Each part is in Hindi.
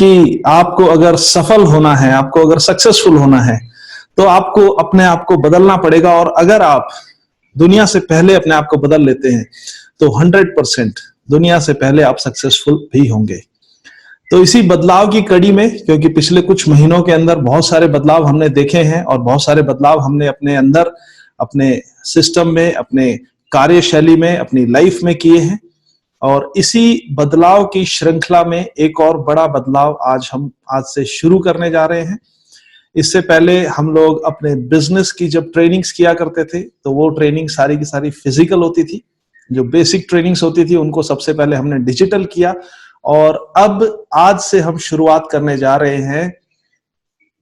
कि आपको अगर सफल होना है, आपको अगर सक्सेसफुल होना है, तो आपको अपने आप को बदलना पड़ेगा। और अगर आप दुनिया से पहले अपने आप को बदल लेते हैं तो 100% दुनिया से पहले आप सक्सेसफुल भी होंगे। तो इसी बदलाव की कड़ी में, क्योंकि पिछले कुछ महीनों के अंदर बहुत सारे बदलाव हमने देखे हैं और बहुत सारे बदलाव हमने अपने अंदर, अपने सिस्टम में, अपने कार्यशैली में, अपनी लाइफ में किए हैं, और इसी बदलाव की श्रृंखला में एक और बड़ा बदलाव हम आज से शुरू करने जा रहे हैं। इससे पहले हम लोग अपने बिजनेस की जब ट्रेनिंग्स किया करते थे तो वो ट्रेनिंग सारी की सारी फिजिकल होती थी। जो बेसिक ट्रेनिंग्स होती थी उनको सबसे पहले हमने डिजिटल किया, और अब आज से हम शुरुआत करने जा रहे हैं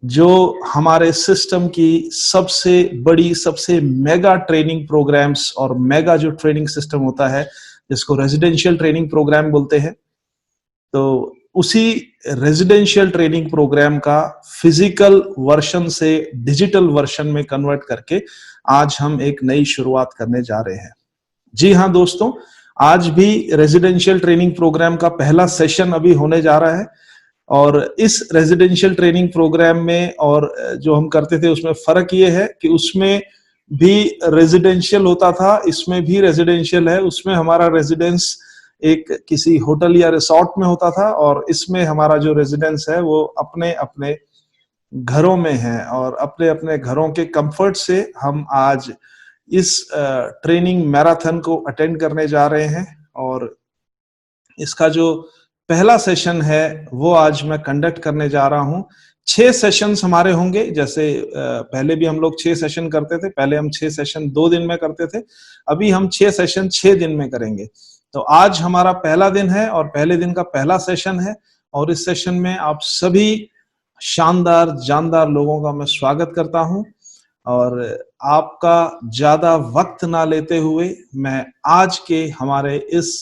जो हमारे सिस्टम की सबसे बड़ी, सबसे मेगा ट्रेनिंग प्रोग्राम्स, और मेगा जो ट्रेनिंग सिस्टम होता है जिसको रेजिडेंशियल ट्रेनिंग प्रोग्राम बोलते हैं, तो उसी रेजिडेंशियल ट्रेनिंग प्रोग्राम का फिजिकल वर्जन से डिजिटल वर्जन में कन्वर्ट करके आज हम एक नई शुरुआत करने जा रहे हैं। जी हाँ दोस्तों, आज भी रेजिडेंशियल ट्रेनिंग प्रोग्राम का पहला सेशन अभी होने जा रहा है, और इस रेजिडेंशियल ट्रेनिंग प्रोग्राम में और जो हम करते थे उसमें फर्क ये है कि उसमें भी रेजिडेंशियल होता था, इसमें भी रेजिडेंशियल है। उसमें हमारा रेजिडेंस एक किसी होटल या रिसोर्ट में होता था, और इसमें हमारा जो रेजिडेंस है वो अपने अपने घरों में है, और अपने अपने घरों के कंफर्ट से हम आज इस ट्रेनिंग मैराथन को अटेंड करने जा रहे हैं। और इसका जो पहला सेशन है वो आज मैं कंडक्ट करने जा रहा हूं। 6 सेशंस हमारे होंगे। जैसे पहले भी हम लोग 6 सेशन करते थे, पहले हम 6 सेशन 2 दिन में करते थे, अभी हम 6 सेशन 6 दिन में करेंगे। तो आज हमारा पहला दिन है और पहले दिन का पहला सेशन है, और इस सेशन में आप सभी शानदार जानदार लोगों का मैं स्वागत करता हूं। और आपका ज्यादा वक्त ना लेते हुए मैं आज के हमारे इस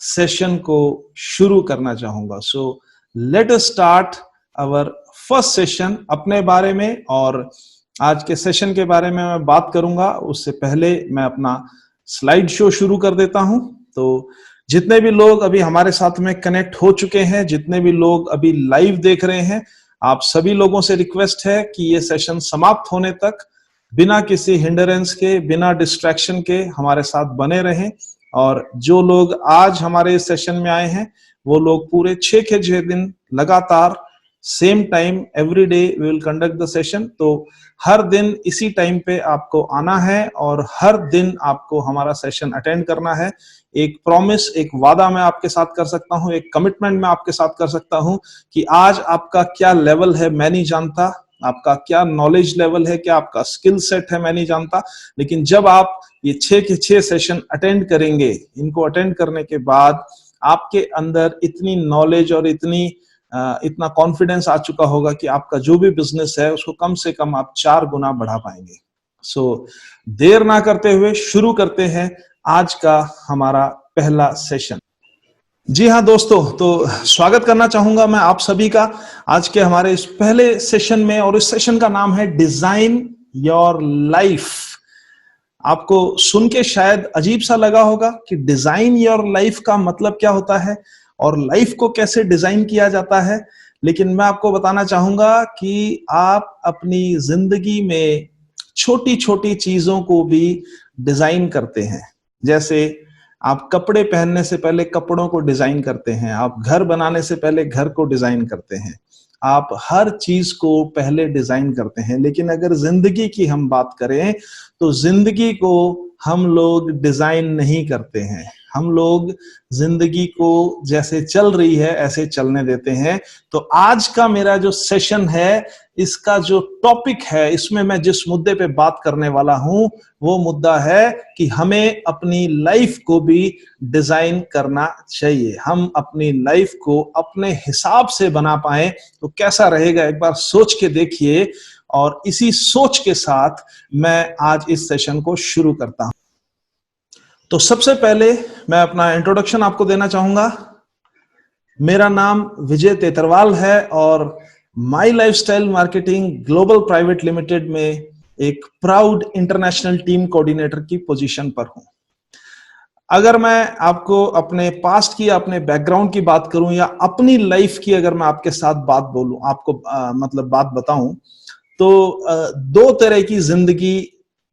सेशन को शुरू करना चाहूंगा। So let us start our first session. अपने बारे में और आज के सेशन के बारे में मैं बात करूंगा, उससे पहले मैं अपना स्लाइड शो शुरू कर देता हूं। तो जितने भी लोग अभी हमारे साथ में कनेक्ट हो चुके हैं, जितने भी लोग अभी लाइव देख रहे हैं, आप सभी लोगों से रिक्वेस्ट है कि ये सेशन समाप्त होने तक बिना किसी हिंडरेंस के, बिना डिस्ट्रैक्शन के हमारे साथ बने रहें। और जो लोग आज हमारे इस सेशन में आए हैं वो लोग पूरे 6 के 6 दिन लगातार same time every day we will conduct the session. तो हर दिन इसी टाइम पे आपको आना है और हर दिन आपको हमारा सेशन अटेंड करना है। एक प्रॉमिस, एक वादा मैं आपके साथ कर सकता हूं, एक कमिटमेंट मैं आपके साथ कर सकता हूं कि आज आपका क्या लेवल है मैं नहीं जानता, आपका क्या नॉलेज लेवल है, क्या आपका स्किल सेट है मैं नहीं जानता, लेकिन जब आप ये 6 के 6 सेशन अटेंड करेंगे, इनको अटेंड करने के बाद आपके अंदर इतनी नॉलेज और इतना कॉन्फिडेंस आ चुका होगा कि आपका जो भी बिजनेस है उसको कम से कम आप 4 गुना बढ़ा पाएंगे। सो देर ना करते हुए शुरू करते हैं आज का हमारा पहला सेशन। जी हाँ दोस्तों, तो स्वागत करना चाहूंगा मैं आप सभी का आज के हमारे इस पहले सेशन में, और इस सेशन का नाम है डिजाइन योर लाइफ। आपको सुन के शायद अजीब सा लगा होगा कि डिजाइन योर लाइफ का मतलब क्या होता है और लाइफ को कैसे डिजाइन किया जाता है, लेकिन मैं आपको बताना चाहूंगा कि आप अपनी जिंदगी में छोटी छोटी चीजों को भी डिजाइन करते हैं। जैसे आप कपड़े पहनने से पहले कपड़ों को डिजाइन करते हैं, आप घर बनाने से पहले घर को डिजाइन करते हैं, आप हर चीज को पहले डिजाइन करते हैं। लेकिन अगर जिंदगी की हम बात करें तो जिंदगी को हम लोग डिजाइन नहीं करते हैं। हम लोग जिंदगी को जैसे चल रही है ऐसे चलने देते हैं। तो आज का मेरा जो सेशन है, इसका जो टॉपिक है, इसमें मैं जिस मुद्दे पे बात करने वाला हूं वो मुद्दा है कि हमें अपनी लाइफ को भी डिजाइन करना चाहिए। हम अपनी लाइफ को अपने हिसाब से बना पाए तो कैसा रहेगा, एक बार सोच के देखिए। और इसी सोच के साथ मैं आज इस सेशन को शुरू करता हूं। तो सबसे पहले मैं अपना इंट्रोडक्शन आपको देना चाहूंगा। मेरा नाम विजय तेतरवाल है और Mi Lifestyle Marketing Global Private Limited में एक प्राउड इंटरनेशनल टीम कोऑर्डिनेटर की पोजीशन पर हूं। अगर मैं आपको अपने पास्ट की, अपने बैकग्राउंड की बात करूं या अपनी लाइफ की अगर मैं आपके साथ बात बोलूं, आपको मतलब बात बताऊं, तो दो तरह की जिंदगी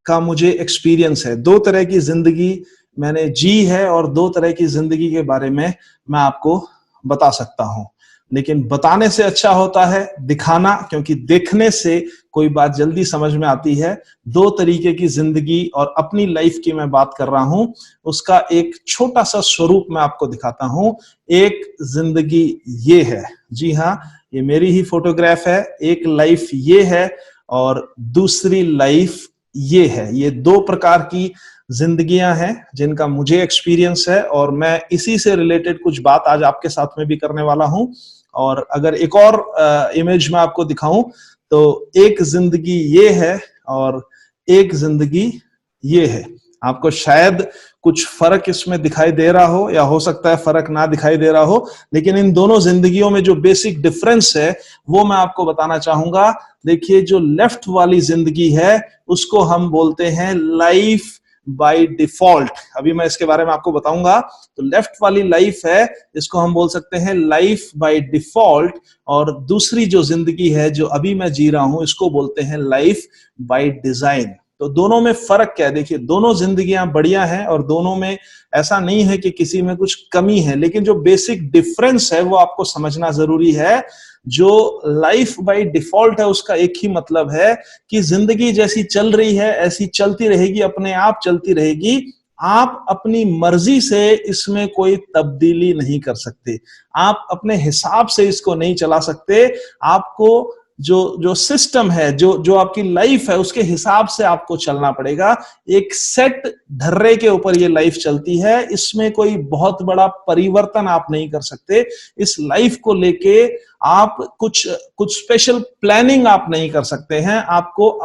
का मुझे एक्सपीरियंस है, दो तरह की जिंदगी मैंने जी है और दो तरह की जिंदगी के बारे में मैं आपको बता सकता हूं। लेकिन बताने से अच्छा होता है दिखाना, क्योंकि देखने से कोई बात जल्दी समझ में आती है। दो तरीके की जिंदगी और अपनी लाइफ की मैं बात कर रहा हूं, उसका एक छोटा सा स्वरूप मैं आपको दिखाता हूं। एक जिंदगी ये है, जी हाँ, ये मेरी ही फोटोग्राफ है। एक लाइफ ये है और दूसरी लाइफ ये है। ये दो प्रकार की जिंदगियां हैं जिनका मुझे एक्सपीरियंस है और मैं इसी से रिलेटेड कुछ बात आज आपके साथ में भी करने वाला हूं। और अगर एक और इमेज में आपको दिखाऊं, तो एक जिंदगी ये है और एक जिंदगी ये है। आपको शायद कुछ फर्क इसमें दिखाई दे रहा हो या हो सकता है फर्क ना दिखाई दे रहा हो, लेकिन इन दोनों जिंदगियों में जो बेसिक डिफरेंस है वो मैं आपको बताना चाहूंगा। देखिए, जो लेफ्ट वाली जिंदगी है उसको हम बोलते हैं लाइफ बाय डिफॉल्ट। अभी मैं इसके बारे में आपको बताऊंगा। तो लेफ्ट वाली लाइफ है, इसको हम बोल सकते हैं लाइफ बाय डिफॉल्ट, और दूसरी जो जिंदगी है जो अभी मैं जी रहा हूं, इसको बोलते हैं लाइफ बाय डिजाइन। तो दोनों में फर्क क्या है? देखिए, दोनों जिंदगियां बढ़िया हैं और दोनों में ऐसा नहीं है कि किसी में कुछ कमी है, लेकिन जो बेसिक डिफरेंस है वो आपको समझना जरूरी है। जो लाइफ बाय डिफॉल्ट है उसका एक ही मतलब है कि जिंदगी जैसी चल रही है ऐसी चलती रहेगी, अपने आप चलती रहेगी। आप अपनी मर्जी से इसमें कोई तब्दीली नहीं कर सकते, आप अपने हिसाब से इसको नहीं चला सकते। आपको जो जो सिस्टम है, जो जो आपकी लाइफ है, उसके हिसाब से आपको चलना पड़ेगा। एक सेट ढर्रे के ऊपर ये लाइफ चलती है, इसमें कोई बहुत बड़ा परिवर्तन आप नहीं कर सकते। इस लाइफ को लेके आप कुछ कुछ स्पेशल प्लानिंग आप नहीं कर सकते हैं। आपको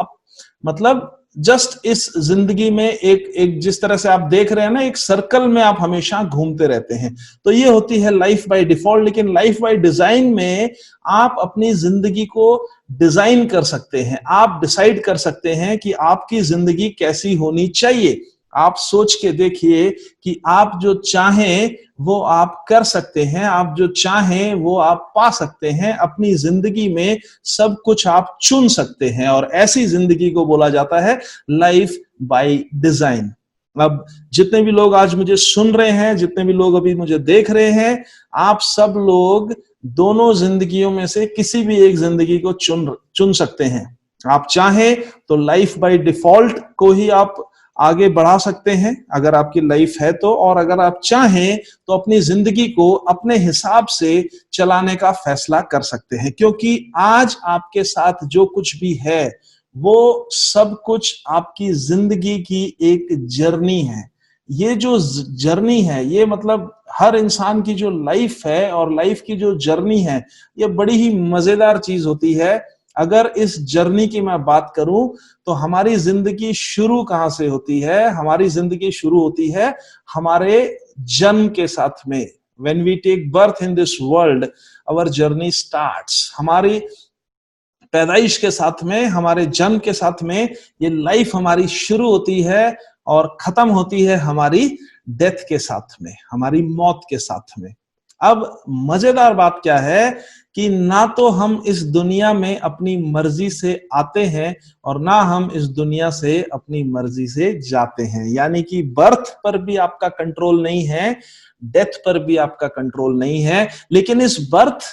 मतलब जस्ट इस जिंदगी में एक जिस तरह से आप देख रहे हैं ना, एक सर्कल में आप हमेशा घूमते रहते हैं। तो ये होती है लाइफ बाय डिफॉल्ट। लेकिन लाइफ बाय डिजाइन में आप अपनी जिंदगी को डिजाइन कर सकते हैं, आप डिसाइड कर सकते हैं कि आपकी जिंदगी कैसी होनी चाहिए। आप सोच के देखिए कि आप जो चाहें वो आप कर सकते हैं, आप जो चाहें वो आप पा सकते हैं। अपनी जिंदगी में सब कुछ आप चुन सकते हैं और ऐसी जिंदगी को बोला जाता है लाइफ बाय डिजाइन। अब जितने भी लोग आज मुझे सुन रहे हैं, जितने भी लोग अभी मुझे देख रहे हैं, आप सब लोग दोनों जिंदगियों में से किसी भी एक जिंदगी को चुन सकते हैं। आप चाहें तो लाइफ बाय डिफॉल्ट को ही आप आगे बढ़ा सकते हैं अगर आपकी लाइफ है तो, और अगर आप चाहें तो अपनी जिंदगी को अपने हिसाब से चलाने का फैसला कर सकते हैं। क्योंकि आज आपके साथ जो कुछ भी है वो सब कुछ आपकी जिंदगी की एक जर्नी है। ये जो जर्नी है, ये मतलब हर इंसान की जो लाइफ है और लाइफ की जो जर्नी है, ये बड़ी ही मजेदार चीज होती है। अगर इस जर्नी की मैं बात करूं तो हमारी जिंदगी शुरू कहां से होती है? हमारी जिंदगी शुरू होती है हमारे जन्म के साथ में। When we take birth in this world, our journey starts। हमारी पैदाइश के साथ में, हमारे जन्म के साथ में ये लाइफ हमारी शुरू होती है और खत्म होती है हमारी डेथ के साथ में, हमारी मौत के साथ में। अब मजेदार बात क्या है कि ना तो हम इस दुनिया में अपनी मर्जी से आते हैं और ना हम इस दुनिया से अपनी मर्जी से जाते हैं। यानी कि बर्थ पर भी आपका कंट्रोल नहीं है, डेथ पर भी आपका कंट्रोल नहीं है। लेकिन इस बर्थ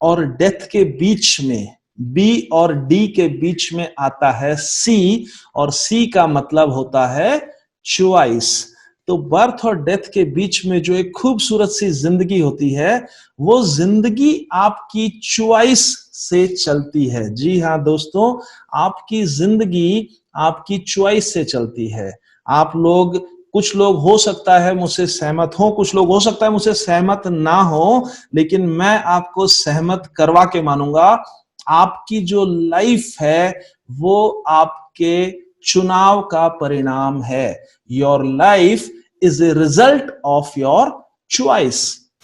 और डेथ के बीच में, बी और डी के बीच में आता है सी, और सी का मतलब होता है चॉइस। तो बर्थ और डेथ के बीच में जो एक खूबसूरत सी जिंदगी होती है, वो जिंदगी आपकी चॉइस से चलती है। जी हाँ दोस्तों, आपकी जिंदगी आपकी चॉइस से चलती है। आप लोग, कुछ लोग हो सकता है मुझसे सहमत हो, कुछ लोग हो सकता है मुझसे सहमत ना हो, लेकिन मैं आपको सहमत करवा के मानूंगा। आपकी जो लाइफ है वो आपके चुनाव का परिणाम है। Your life is a result of your choice.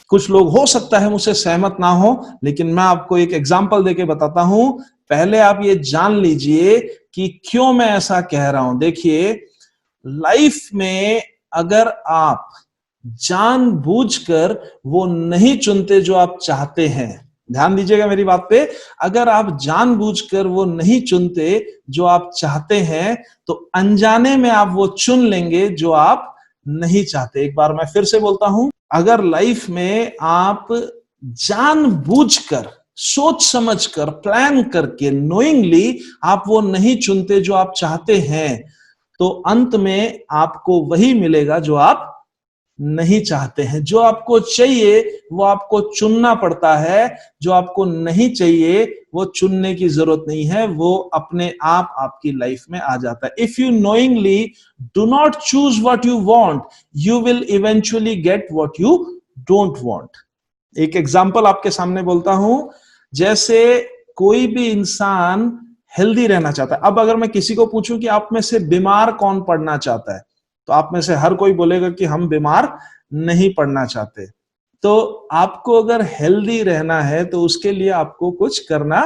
कुछ लोग हो सकता है मुझसे सहमत ना हो, लेकिन मैं आपको एक एग्जांपल देके बताता हूं। पहले आप ये जान लीजिए कि क्यों मैं ऐसा कह रहा हूं। देखिए, लाइफ में अगर आप जानबूझकर वो नहीं चुनते जो आप चाहते हैं। ध्यान दीजिएगा मेरी बात पे, अगर आप जानबूझकर वो नहीं चुनते जो आप चाहते हैं तो अनजाने में आप वो चुन लेंगे जो आप नहीं चाहते। एक बार मैं फिर से बोलता हूं, अगर लाइफ में आप जानबूझकर, सोच समझकर, प्लान करके, नोइंगली आप वो नहीं चुनते जो आप चाहते हैं, तो अंत में आपको वही मिलेगा जो आप नहीं चाहते हैं। जो आपको चाहिए वो आपको चुनना पड़ता है, जो आपको नहीं चाहिए वो चुनने की जरूरत नहीं है, वो अपने आप आपकी लाइफ में आ जाता है। If you knowingly do not choose what you want, you will eventually get what you don't want. एक एग्जांपल आपके सामने बोलता हूं, जैसे कोई भी इंसान हेल्दी रहना चाहता है। अब अगर मैं किसी को पूछूं कि आप में से बीमार कौन पड़ना चाहता है, तो आप में से हर कोई बोलेगा कि हम बीमार नहीं पड़ना चाहते। तो आपको अगर हेल्दी रहना है तो उसके लिए आपको कुछ करना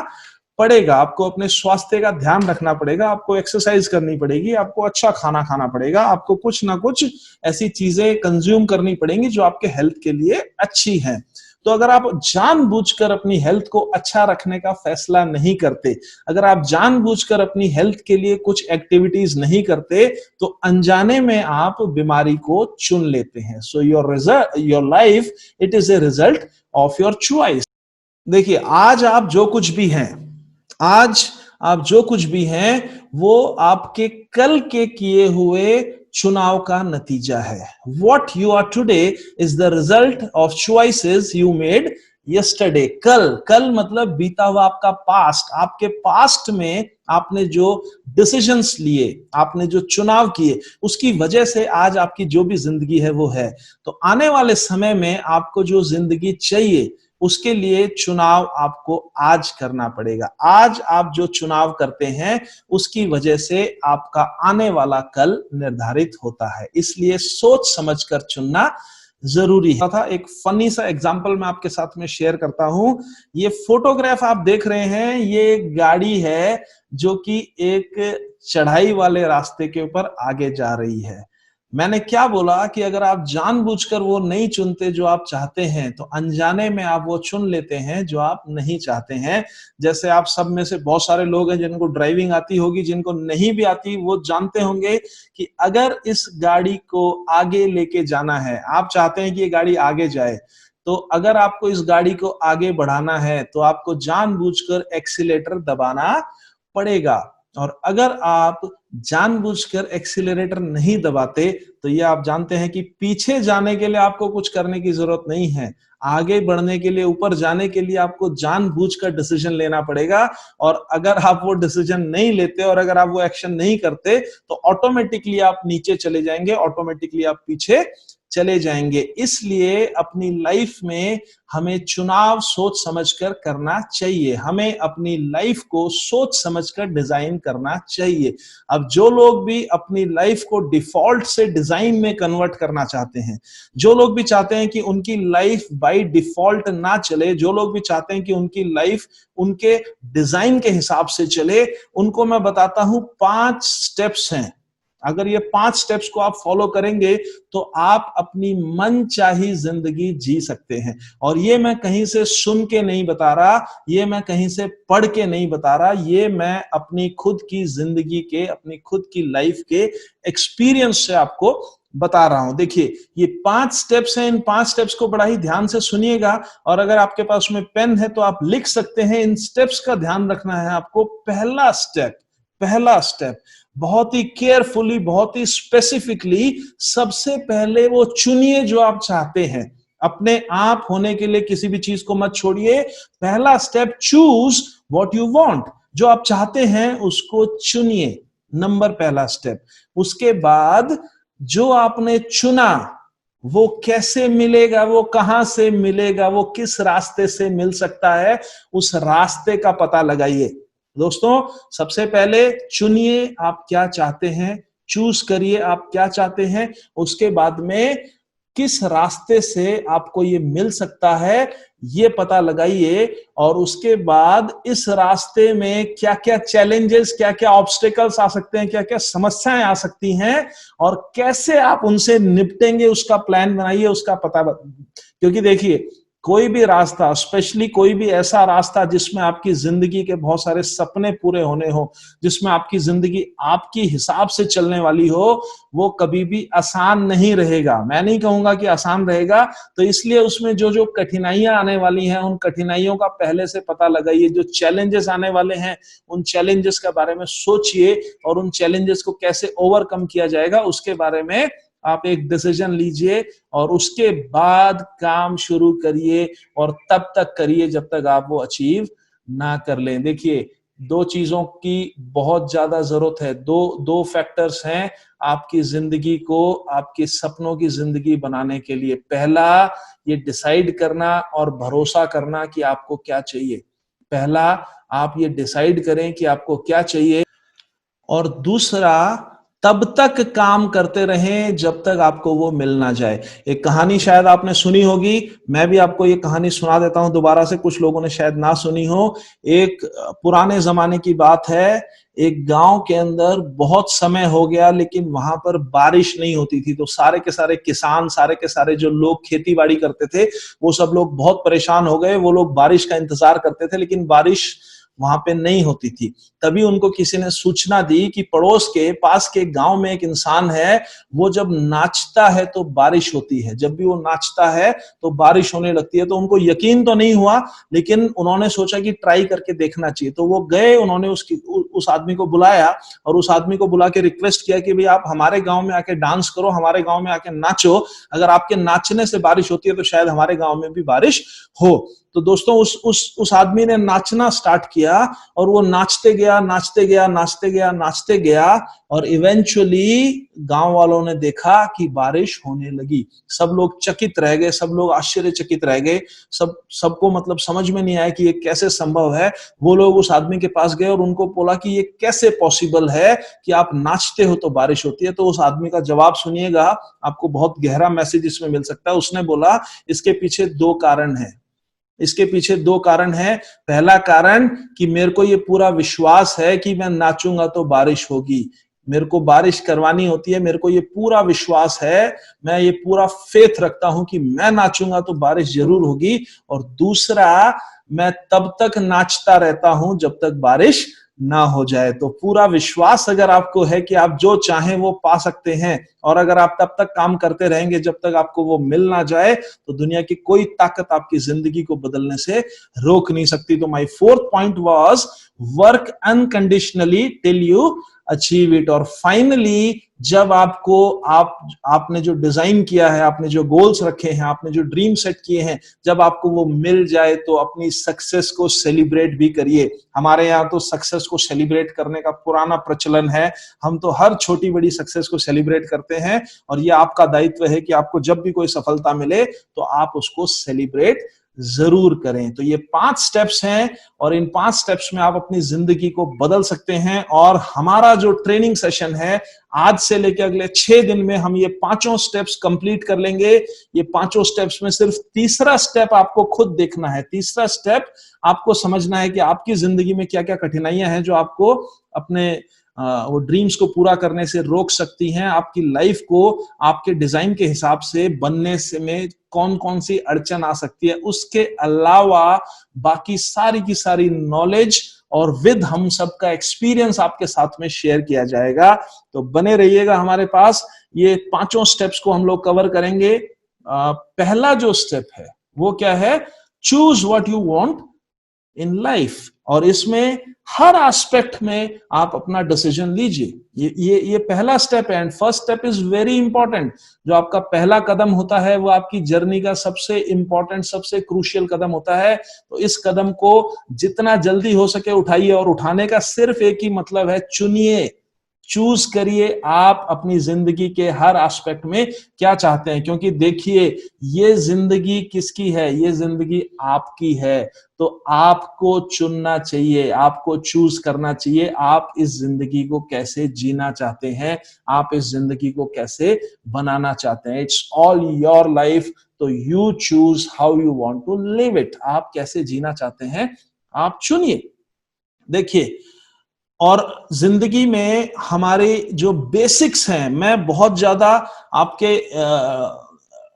पड़ेगा, आपको अपने स्वास्थ्य का ध्यान रखना पड़ेगा, आपको एक्सरसाइज करनी पड़ेगी, आपको अच्छा खाना खाना पड़ेगा, आपको कुछ ना कुछ ऐसी चीजें कंज्यूम करनी पड़ेंगी जो आपके हेल्थ के लिए अच्छी हैं। तो अगर आप जानबूझकर अपनी हेल्थ को अच्छा रखने का फैसला नहीं करते, अगर आप जानबूझकर अपनी हेल्थ के लिए कुछ एक्टिविटीज नहीं करते, तो अनजाने में आप बीमारी को चुन लेते हैं। So your life, it is a result of your choice. देखिए, आज आप जो कुछ भी हैं, आज आप जो कुछ भी हैं, वो आपके कल के किए हुए चुनाव का नतीजा है। What you are today is the result of choices you made yesterday। कल मतलब बीता हुआ आपका पास्ट। आपके पास्ट में आपने जो डिसीजंस लिए, आपने जो चुनाव किए, उसकी वजह से आज आपकी जो भी जिंदगी है वो है। तो आने वाले समय में आपको जो जिंदगी चाहिए, उसके लिए चुनाव आपको आज करना पड़ेगा। आज आप जो चुनाव करते हैं उसकी वजह से आपका आने वाला कल निर्धारित होता है, इसलिए सोच समझकर चुनना जरूरी है। था एक फनी सा एग्जांपल मैं आपके साथ में शेयर करता हूं। ये फोटोग्राफ आप देख रहे हैं, ये एक गाड़ी है जो कि एक चढ़ाई वाले रास्ते के ऊपर आगे जा रही है। मैंने क्या बोला कि अगर आप जानबूझकर वो नहीं चुनते जो आप चाहते हैं, तो अनजाने में आप वो चुन लेते हैं जो आप नहीं चाहते हैं। जैसे आप सब में से बहुत सारे लोग हैं जिनको ड्राइविंग आती होगी, जिनको नहीं भी आती वो जानते होंगे कि अगर इस गाड़ी को आगे लेके जाना है, आप चाहते हैं कि ये गाड़ी आगे जाए, तो अगर आपको इस गाड़ी को आगे बढ़ाना है तो आपको जानबूझकर एक्सीलेटर दबाना पड़ेगा। और अगर आप जानबूझकर एक्सीलरेटर नहीं दबाते, तो ये आप जानते हैं कि पीछे जाने के लिए आपको कुछ करने की जरूरत नहीं है, आगे बढ़ने के लिए, ऊपर जाने के लिए आपको जानबूझकर डिसीजन लेना पड़ेगा। और अगर आप वो डिसीजन नहीं लेते और अगर आप वो एक्शन नहीं करते, तो ऑटोमेटिकली आप नीचे चले जाएंगे, ऑटोमेटिकली आप पीछे चले जाएंगे। इसलिए अपनी लाइफ में हमें चुनाव सोच समझकर करना चाहिए, हमें अपनी लाइफ को सोच समझकर डिजाइन करना चाहिए। अब जो लोग भी अपनी लाइफ को डिफॉल्ट से डिजाइन में कन्वर्ट करना चाहते हैं, जो लोग भी चाहते हैं कि उनकी लाइफ बाय डिफॉल्ट ना चले, जो लोग भी चाहते हैं कि उनकी लाइफ उनके डिजाइन के हिसाब से चले, उनको मैं बताता हूं 5 स्टेप्स हैं। अगर ये 5 स्टेप्स को आप फॉलो करेंगे तो आप अपनी मनचाही जिंदगी जी सकते हैं। और ये मैं कहीं से सुन के नहीं बता रहा, ये मैं कहीं से पढ़ के नहीं बता रहा, ये मैं अपनी खुद की जिंदगी के, अपनी खुद की लाइफ के एक्सपीरियंस से आपको बता रहा हूं। देखिए, ये 5 स्टेप्स हैं, इन 5 स्टेप्स को बड़ा ही ध्यान से सुनिएगा, और अगर आपके पास में पेन है तो आप लिख सकते हैं। इन स्टेप्स का ध्यान रखना है आपको। पहला स्टेप बहुत ही केयरफुली, बहुत ही स्पेसिफिकली, सबसे पहले वो चुनिए जो आप चाहते हैं। अपने आप होने के लिए किसी भी चीज को मत छोड़िए। पहला step, choose what you want. जो आप चाहते हैं उसको चुनिए, नंबर पहला स्टेप। उसके बाद जो आपने चुना वो कैसे मिलेगा, वो कहां से मिलेगा, वो किस रास्ते से मिल सकता है, उस रास्ते का पता लगाइए। दोस्तों, सबसे पहले चुनिए आप क्या चाहते हैं, चूज करिए आप क्या चाहते हैं। उसके बाद में किस रास्ते से आपको ये मिल सकता है ये पता लगाइए, और उसके बाद इस रास्ते में क्या क्या चैलेंजेस, क्या क्या ऑब्स्टेकल्स आ सकते हैं, क्या क्या समस्याएं आ सकती हैं, और कैसे आप उनसे निपटेंगे उसका प्लान बनाइए, उसका क्योंकि देखिए कोई भी रास्ता, स्पेशली कोई भी ऐसा रास्ता जिसमें आपकी जिंदगी के बहुत सारे सपने पूरे होने हो, जिसमें आपकी जिंदगी आपकी हिसाब से चलने वाली हो, वो कभी भी आसान नहीं रहेगा। मैं नहीं कहूंगा कि आसान रहेगा, तो इसलिए उसमें जो जो कठिनाइयां आने वाली हैं उन कठिनाइयों का पहले से पता लगाइए। जो चैलेंजेस आने वाले हैं उन चैलेंजेस के बारे में सोचिए, और उन चैलेंजेस को कैसे ओवरकम किया जाएगा उसके बारे में आप एक डिसीजन लीजिए, और उसके बाद काम शुरू करिए, और तब तक करिए जब तक आप वो अचीव ना कर लें। देखिए दो चीजों की बहुत ज्यादा जरूरत है, दो फैक्टर्स हैं आपकी जिंदगी को, आपके सपनों की जिंदगी बनाने के लिए। पहला, ये डिसाइड करना और भरोसा करना कि आपको क्या चाहिए। पहला, आप ये डिसाइड करें कि आपको क्या चाहिए, और दूसरा, तब तक काम करते रहें जब तक आपको वो मिल ना जाए। एक कहानी शायद आपने सुनी होगी, मैं भी आपको ये कहानी सुना देता हूं दोबारा से, कुछ लोगों ने शायद ना सुनी हो। एक पुराने जमाने की बात है, एक गांव के अंदर बहुत समय हो गया लेकिन वहां पर बारिश नहीं होती थी। तो सारे के सारे किसान, सारे के सारे जो लोग खेती बाड़ी करते थे, वो सब लोग बहुत परेशान हो गए। वो लोग बारिश का इंतजार करते थे लेकिन बारिश वहां पे नहीं होती थी। तभी उनको किसी ने सूचना दी कि पड़ोस के पास के गांव में एक इंसान है, वो जब नाचता है तो बारिश होती है, जब भी वो नाचता है तो बारिश होने लगती है। तो उनको यकीन तो नहीं हुआ, लेकिन उन्होंने सोचा कि ट्राई करके देखना चाहिए। तो वो गए, उन्होंने उस आदमी को बुलाया, और उस आदमी को बुला के रिक्वेस्ट किया कि भाई आप हमारे गांव में आके डांस करो, हमारे गांव में आके नाचो, अगर आपके नाचने से बारिश होती है तो शायद हमारे गांव में भी बारिश हो। तो दोस्तों उस आदमी ने नाचना स्टार्ट किया, और वो नाचते गया, नाचते गया, नाचते गया, नाचते गया, और इवेंचुअली गांव वालों ने देखा कि बारिश होने लगी। सब लोग चकित रह गए, सब लोग आश्चर्यचकित रह गए, सबको मतलब समझ में नहीं आया कि ये कैसे संभव है। वो लोग उस आदमी के पास गए और उनको बोला कि ये कैसे पॉसिबल है कि आप नाचते हो तो बारिश होती है। तो उस आदमी का जवाब सुनिएगा, आपको बहुत गहरा मैसेज इसमें मिल सकता है। उसने बोला इसके पीछे दो कारण है, इसके पीछे दो कारण है। पहला कारण कि मेरे को ये पूरा विश्वास है कि मैं नाचूंगा तो बारिश होगी, मेरे को बारिश करवानी होती है, मेरे को ये पूरा विश्वास है, मैं ये पूरा फेथ रखता हूं कि मैं नाचूंगा तो बारिश जरूर होगी। और दूसरा, मैं तब तक नाचता रहता हूं जब तक बारिश ना हो जाए। तो पूरा विश्वास अगर आपको है कि आप जो चाहें वो पा सकते हैं, और अगर आप तब तक काम करते रहेंगे जब तक आपको वो मिल ना जाए, तो दुनिया की कोई ताकत आपकी जिंदगी को बदलने से रोक नहीं सकती। तो my fourth point was work unconditionally till you achieve it. और फाइनली जब आपने जो डिजाइन किया है, आपने जो गोल्स रखे हैं, आपने जो ड्रीम सेट किए हैं, जब आपको वो मिल जाए तो अपनी सक्सेस को सेलिब्रेट भी करिए। हमारे यहाँ तो सक्सेस को सेलिब्रेट करने का पुराना प्रचलन है, हम तो हर छोटी बड़ी सक्सेस को सेलिब्रेट करते हैं, और ये आपका दायित्व है कि आपको जब भी कोई सफलता मिले तो आप उसको सेलिब्रेट जरूर करें। तो ये 5 स्टेप्स हैं, और इन 5 स्टेप्स में आप अपनी जिंदगी को बदल सकते हैं। और हमारा जो ट्रेनिंग सेशन है, आज से लेकर अगले 6 दिन में हम ये 5 स्टेप्स कंप्लीट कर लेंगे। ये 5 स्टेप्स में सिर्फ तीसरा स्टेप आपको खुद देखना है। तीसरा स्टेप आपको समझना है कि आपकी जिंदगी में क्या क्या कठिनाइयां हैं जो आपको अपने वो ड्रीम्स को पूरा करने से रोक सकती हैं, आपकी लाइफ को आपके डिजाइन के हिसाब से बनने से में कौन कौन सी अड़चन आ सकती है। उसके अलावा बाकी सारी की सारी नॉलेज और विद हम सबका एक्सपीरियंस आपके साथ में शेयर किया जाएगा। तो बने रहिएगा हमारे पास। ये 5 स्टेप्स को हम लोग कवर करेंगे। पहला जो स्टेप है वो क्या है? Choose what you want in life. और इसमें हर एस्पेक्ट में आप अपना डिसीजन लीजिए। ये पहला स्टेप है, and first step is very important. जो आपका पहला कदम होता है वो आपकी जर्नी का सबसे इंपॉर्टेंट, सबसे क्रूशियल कदम होता है। तो इस कदम को जितना जल्दी हो सके उठाइए, और उठाने का सिर्फ एक ही मतलब है, चुनिए। चूज करिए आप अपनी जिंदगी के हर एस्पेक्ट में क्या चाहते हैं, क्योंकि देखिए ये जिंदगी किसकी है, ये जिंदगी आपकी है। तो आपको चुनना चाहिए, आपको चूज करना चाहिए आप इस जिंदगी को कैसे जीना चाहते हैं, आप इस जिंदगी को कैसे बनाना चाहते हैं। इट्स ऑल योर लाइफ, तो you choose how you want to live it. आप कैसे जीना चाहते हैं आप चुनिए। देखिए, और जिंदगी में हमारे जो बेसिक्स हैं, मैं बहुत ज्यादा आपके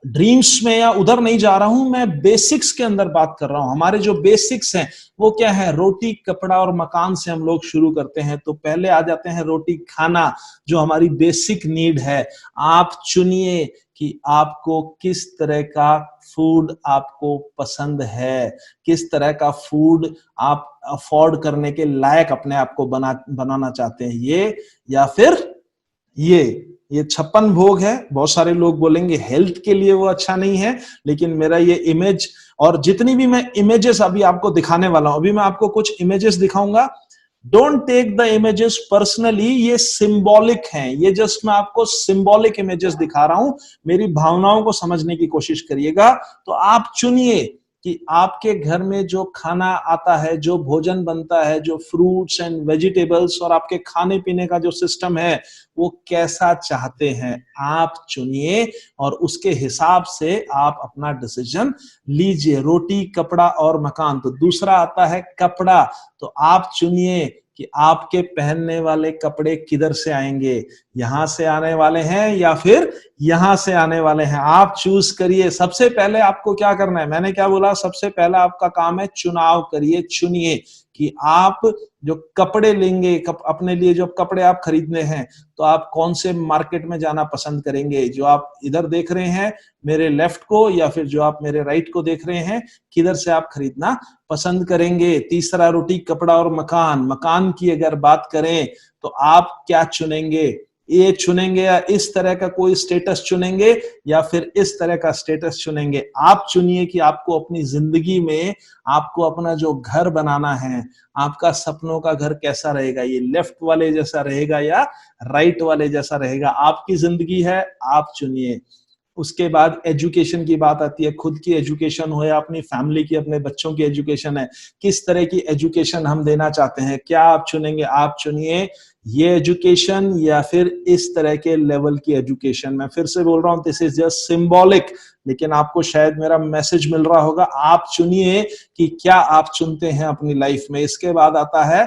ड्रीम्स में या उधर नहीं जा रहा हूं, मैं बेसिक्स के अंदर बात कर रहा हूं। हमारे जो बेसिक्स हैं वो क्या है, रोटी कपड़ा और मकान से हम लोग शुरू करते हैं। तो पहले आ जाते हैं रोटी खाना, जो हमारी बेसिक नीड है। आप चुनिए कि आपको किस तरह का फूड आपको पसंद है, किस तरह का फूड आप अफोर्ड करने के लायक अपने आप को बनाना चाहते हैं, ये या फिर ये 56 भोग है। बहुत सारे लोग बोलेंगे हेल्थ के लिए वो अच्छा नहीं है, लेकिन मेरा ये इमेज और जितनी भी मैं इमेजेस अभी आपको दिखाने वाला हूं, अभी मैं आपको कुछ इमेजेस दिखाऊंगा। Don't take the images personally, ये सिंबॉलिक हैं, ये जस्ट मैं आपको सिंबॉलिक इमेजेस दिखा रहा हूं। मेरी भावनाओं को समझने की कोशिश करिएगा। तो आप चुनिए कि आपके घर में जो खाना आता है, जो भोजन बनता है, जो फ्रूट्स एंड वेजिटेबल्स और आपके खाने पीने का जो सिस्टम है वो कैसा चाहते हैं। आप चुनिए और उसके हिसाब से आप अपना डिसीजन लीजिए। रोटी कपड़ा और मकान। तो दूसरा आता है कपड़ा। तो आप चुनिए कि आपके पहनने वाले कपड़े किधर से आएंगे, यहां से आने वाले हैं या फिर यहां से आने वाले हैं। आप चूज करिए। सबसे पहले आपको क्या करना है, मैंने क्या बोला, सबसे पहला आपका काम है चुनाव करिए। चुनिए कि आप जो कपड़े लेंगे, अपने लिए जो कपड़े आप खरीदने हैं, तो आप कौन से मार्केट में जाना पसंद करेंगे। जो आप इधर देख रहे हैं मेरे लेफ्ट को, या फिर जो आप मेरे राइट को देख रहे हैं, किधर से आप खरीदना पसंद करेंगे। तीसरा रोटी कपड़ा और मकान। मकान की अगर बात करें तो आप क्या चुनेंगे, ये चुनेंगे या इस तरह का कोई स्टेटस चुनेंगे या फिर इस तरह का स्टेटस चुनेंगे। आप चुनिए कि आपको अपनी जिंदगी में आपको अपना जो घर बनाना है, आपका सपनों का घर कैसा रहेगा, ये लेफ्ट वाले जैसा रहेगा या राइट वाले जैसा रहेगा। आपकी जिंदगी है, आप चुनिए। उसके बाद एजुकेशन की बात आती है। खुद की एजुकेशन हो या अपनी फैमिली की, अपने बच्चों की एजुकेशन है, किस तरह की एजुकेशन हम देना चाहते हैं, क्या आप चुनेंगे। आप चुनिए ये एजुकेशन या फिर इस तरह के लेवल की एजुकेशन। मैं फिर से बोल रहा हूं, दिस इज जस्ट सिंबॉलिक, लेकिन आपको शायद मेरा मैसेज मिल रहा होगा। आप चुनिए कि क्या आप चुनते हैं अपनी लाइफ में। इसके बाद आता है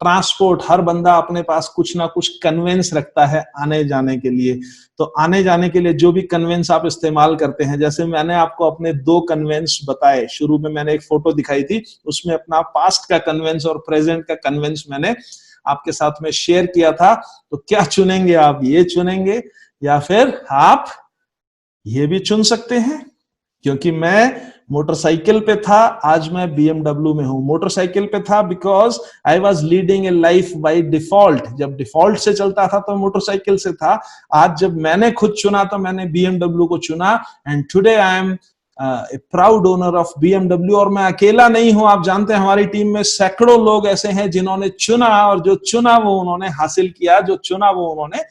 ट्रांसपोर्ट। हर बंदा अपने पास कुछ ना कुछ कन्वेंस रखता है आने जाने के लिए। तो आने जाने के लिए जो भी कन्वेंस आप इस्तेमाल करते हैं, जैसे मैंने आपको अपने 2 कन्वेंस बताए। शुरू में मैंने एक फोटो दिखाई थी, उसमें अपना पास्ट का कन्वेंस और प्रेजेंट का कन्वेंस मैंने आपके साथ में शेयर किया था। तो क्या चुनेंगे आप, ये चुनेंगे या फिर आप ये भी चुन सकते हैं। क्योंकि मैं मोटरसाइकिल पे था, आज मैं BMW में हूं। मोटरसाइकिल पे था because I was leading a life by default. जब डिफॉल्ट से चलता था तो मोटरसाइकिल से था। आज जब मैंने खुद चुना तो मैंने BMW को चुना। And today I am a proud owner of BMW। और मैं अकेला नहीं हूं, आप जानते हैं हमारी टीम में सैकड़ों लोग ऐसे हैं जिन्होंने चुना, और जो चुना वो उन्होंने हासिल किया, जो चुना वो उन्होंने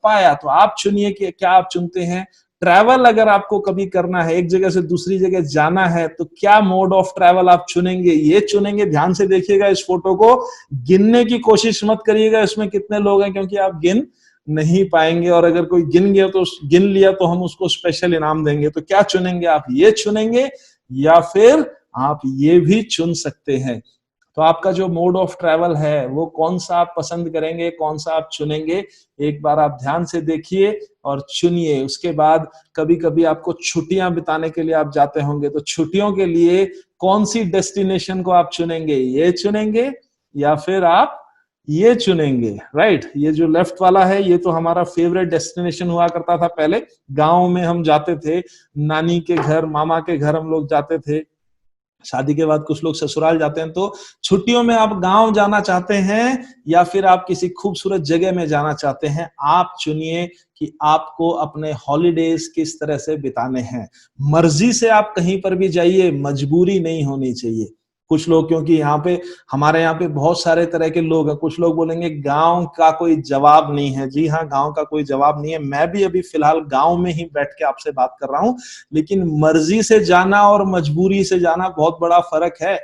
पाया। तो आप चुनिए कि क्या आप चुनते हैं। ट्रैवल अगर आपको कभी करना है, एक जगह से दूसरी जगह जाना है, तो क्या मोड ऑफ ट्रैवल आप चुनेंगे, ये चुनेंगे। ध्यान से देखिएगा इस फोटो को, गिनने की कोशिश मत करिएगा इसमें कितने लोग हैं, क्योंकि आप गिन नहीं पाएंगे। और अगर कोई गिन गया तो गिन लिया तो हम उसको स्पेशल इनाम देंगे। तो क्या चुनेंगे आप, ये चुनेंगे या फिर आप ये भी चुन सकते हैं। तो आपका जो मोड ऑफ ट्रैवल है वो कौन सा आप पसंद करेंगे, कौन सा आप चुनेंगे, एक बार आप ध्यान से देखिए और चुनिए। उसके बाद कभी कभी आपको छुट्टियां बिताने के लिए आप जाते होंगे, तो छुट्टियों के लिए कौन सी डेस्टिनेशन को आप चुनेंगे, ये चुनेंगे या फिर आप ये चुनेंगे। राइट, ये जो लेफ्ट वाला है ये तो हमारा फेवरेट डेस्टिनेशन हुआ करता था पहले। गांव में हम जाते थे, नानी के घर, मामा के घर हम लोग जाते थे। शादी के बाद कुछ लोग ससुराल जाते हैं। तो छुट्टियों में आप गांव जाना चाहते हैं या फिर आप किसी खूबसूरत जगह में जाना चाहते हैं। आप चुनिए कि आपको अपने हॉलीडेज किस तरह से बिताने हैं। मर्जी से आप कहीं पर भी जाइए, मजबूरी नहीं होनी चाहिए। कुछ लोग, क्योंकि यहाँ पे हमारे यहाँ पे बहुत सारे तरह के लोग हैं, कुछ लोग बोलेंगे गांव का कोई जवाब नहीं है। जी हाँ, गांव का कोई जवाब नहीं है। मैं भी अभी फिलहाल गांव में ही बैठ के आपसे बात कर रहा हूं, लेकिन मर्जी से जाना और मजबूरी से जाना बहुत बड़ा फर्क है।